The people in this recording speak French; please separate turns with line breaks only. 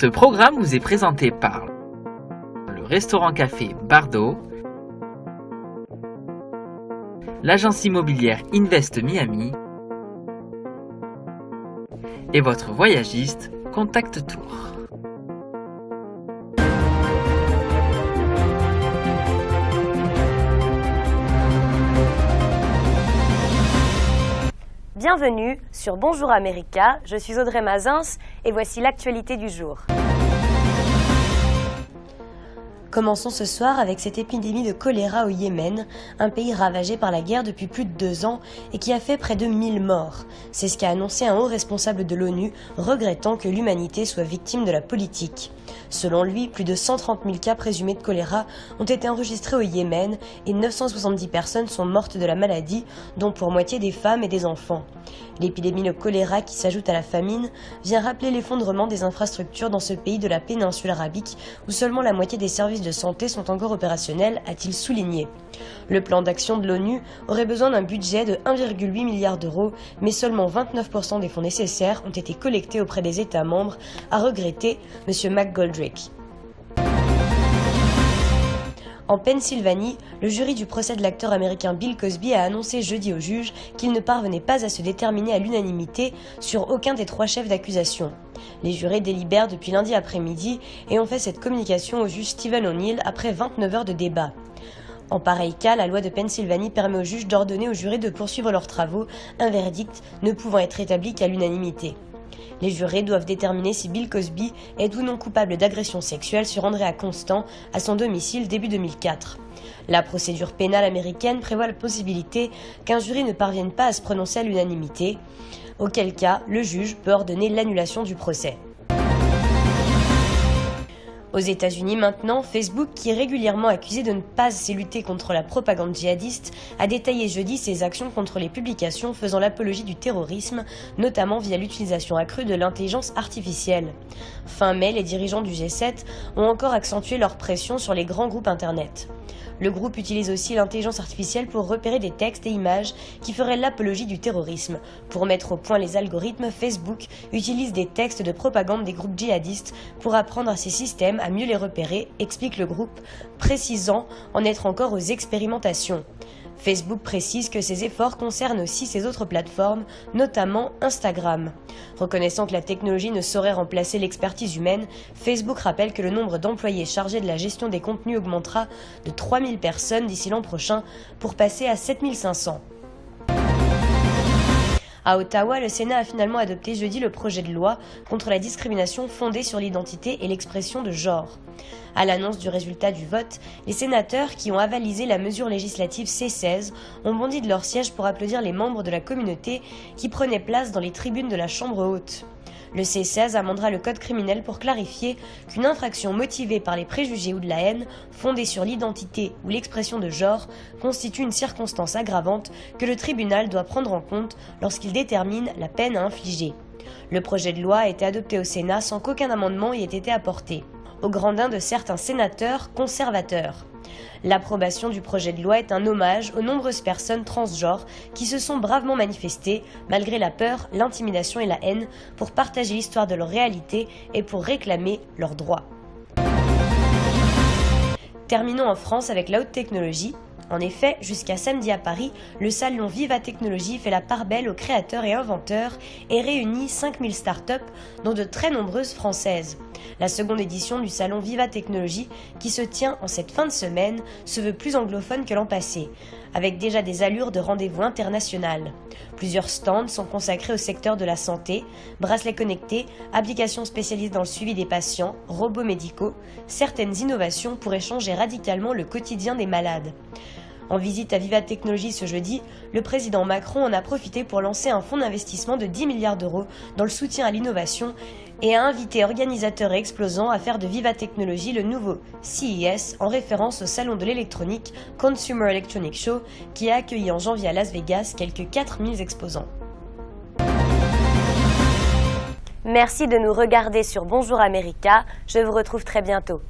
Ce programme vous est présenté par le restaurant-café Bardot, l'agence immobilière Invest Miami et votre voyagiste Contact Tour.
Bienvenue sur Bonjour America, je suis Audrey Mazins et voici l'actualité du jour. Commençons ce soir avec cette épidémie de choléra au Yémen, un pays ravagé par la guerre depuis plus de 2 ans et qui a fait près de 1000 morts. C'est ce qu'a annoncé un haut responsable de l'ONU, regrettant que l'humanité soit victime de la politique. Selon lui, plus de 130 000 cas présumés de choléra ont été enregistrés au Yémen et 970 personnes sont mortes de la maladie, dont pour moitié des femmes et des enfants. L'épidémie de choléra, qui s'ajoute à la famine, vient rappeler l'effondrement des infrastructures dans ce pays de la péninsule arabique où seulement la moitié des services de santé sont encore opérationnels, a-t-il souligné. Le plan d'action de l'ONU aurait besoin d'un budget de 1,8 milliard d'euros, mais seulement 29% des fonds nécessaires ont été collectés auprès des États membres, a regretté M. McGoldrick. En Pennsylvanie, le jury du procès de l'acteur américain Bill Cosby a annoncé jeudi au juge qu'il ne parvenait pas à se déterminer à l'unanimité sur aucun des 3 chefs d'accusation. Les jurés délibèrent depuis lundi après-midi et ont fait cette communication au juge Stephen O'Neill après 29 heures de débat. En pareil cas, la loi de Pennsylvanie permet aux juges d'ordonner aux jurés de poursuivre leurs travaux, un verdict ne pouvant être établi qu'à l'unanimité. Les jurés doivent déterminer si Bill Cosby est ou non coupable d'agression sexuelle sur Andrea Constant à son domicile début 2004. La procédure pénale américaine prévoit la possibilité qu'un jury ne parvienne pas à se prononcer à l'unanimité, auquel cas le juge peut ordonner l'annulation du procès. Aux États-Unis maintenant, Facebook, qui est régulièrement accusé de ne pas assez lutter contre la propagande djihadiste, a détaillé jeudi ses actions contre les publications faisant l'apologie du terrorisme, notamment via l'utilisation accrue de l'intelligence artificielle. Fin mai, les dirigeants du G7 ont encore accentué leur pression sur les grands groupes Internet. Le groupe utilise aussi l'intelligence artificielle pour repérer des textes et images qui feraient l'apologie du terrorisme. Pour mettre au point les algorithmes, Facebook utilise des textes de propagande des groupes djihadistes pour apprendre à ces systèmes à mieux les repérer, explique le groupe, précisant en être encore aux expérimentations. Facebook précise que ses efforts concernent aussi ses autres plateformes, notamment Instagram. Reconnaissant que la technologie ne saurait remplacer l'expertise humaine, Facebook rappelle que le nombre d'employés chargés de la gestion des contenus augmentera de 3000 personnes d'ici l'an prochain pour passer à 7500. À Ottawa, le Sénat a finalement adopté jeudi le projet de loi contre la discrimination fondée sur l'identité et l'expression de genre. À l'annonce du résultat du vote, les sénateurs qui ont avalisé la mesure législative C16 ont bondi de leur siège pour applaudir les membres de la communauté qui prenaient place dans les tribunes de la Chambre haute. Le C16 amendera le code criminel pour clarifier qu'une infraction motivée par les préjugés ou de la haine, fondée sur l'identité ou l'expression de genre, constitue une circonstance aggravante que le tribunal doit prendre en compte lorsqu'il détermine la peine à infliger. Le projet de loi a été adopté au Sénat sans qu'aucun amendement y ait été apporté, au grand dam de certains sénateurs conservateurs. L'approbation du projet de loi est un hommage aux nombreuses personnes transgenres qui se sont bravement manifestées, malgré la peur, l'intimidation et la haine, pour partager l'histoire de leur réalité et pour réclamer leurs droits. Terminons en France avec la haute technologie. En effet, jusqu'à samedi à Paris, le salon Viva Technologie fait la part belle aux créateurs et inventeurs et réunit 5000 startups, dont de très nombreuses françaises. La seconde édition du salon Viva Technologie, qui se tient en cette fin de semaine, se veut plus anglophone que l'an passé, avec déjà des allures de rendez-vous international. Plusieurs stands sont consacrés au secteur de la santé, bracelets connectés, applications spécialisées dans le suivi des patients, robots médicaux, certaines innovations pourraient changer radicalement le quotidien des malades. En visite à Viva Technologie ce jeudi, le président Macron en a profité pour lancer un fonds d'investissement de 10 milliards d'euros dans le soutien à l'innovation et a invité organisateurs et exposants à faire de Viva Technologie le nouveau CES en référence au salon de l'électronique Consumer Electronic Show qui a accueilli en janvier à Las Vegas quelques 4000 exposants. Merci de nous regarder sur Bonjour America, je vous retrouve très bientôt.